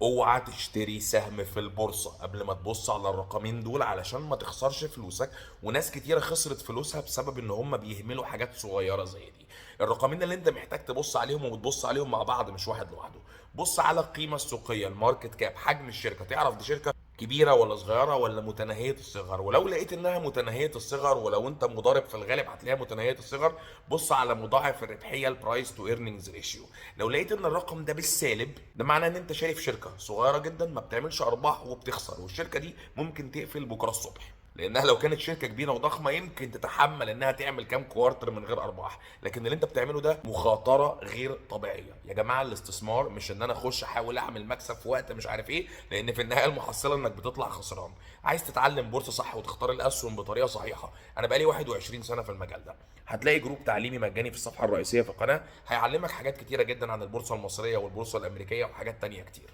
اوعى تشتري سهم في البورصة قبل ما تبص على الرقمين دول علشان ما تخسرش فلوسك. وناس كتيرة خسرت فلوسها بسبب ان هم بيهملوا حاجات صغيرة زي دي. الرقمين اللي انت محتاج تبص عليهم وبتبص عليهم مع بعض مش واحد لوحده. بص على القيمة السوقية، الماركت كاب، حجم الشركة، تعرف دي شركة كبيرة ولا صغيرة ولا متناهية الصغر. ولو لقيت انها متناهية الصغر، ولو انت مضارب في الغالب هتلاقيها متناهية الصغر، بص على مضاعف الربحية، البرايس تو ايرنينجز ريشيو. لو لقيت ان الرقم ده بالسالب، ده معناه ان انت شايف شركة صغيرة جدا ما بتعملش ارباح وبتخسر، والشركة دي ممكن تقفل بكرة الصبح. لانها لو كانت شركه كبيره وضخمه يمكن تتحمل انها تعمل كام كوارتر من غير ارباح، لكن اللي انت بتعمله ده مخاطره غير طبيعيه. يا جماعه الاستثمار مش ان انا اخش احاول اعمل مكسب في وقت مش عارف ايه، لان في النهايه المحصله انك بتطلع خسران. عايز تتعلم بورصه صح وتختار الاسهم بطريقه صحيحه، انا بقالي 21 سنه في المجال ده. هتلاقي جروب تعليمي مجاني في الصفحه الرئيسيه في القناه هيعلمك حاجات كتيره جدا عن البورصه المصريه والبورصه الامريكيه وحاجات تانية كتير.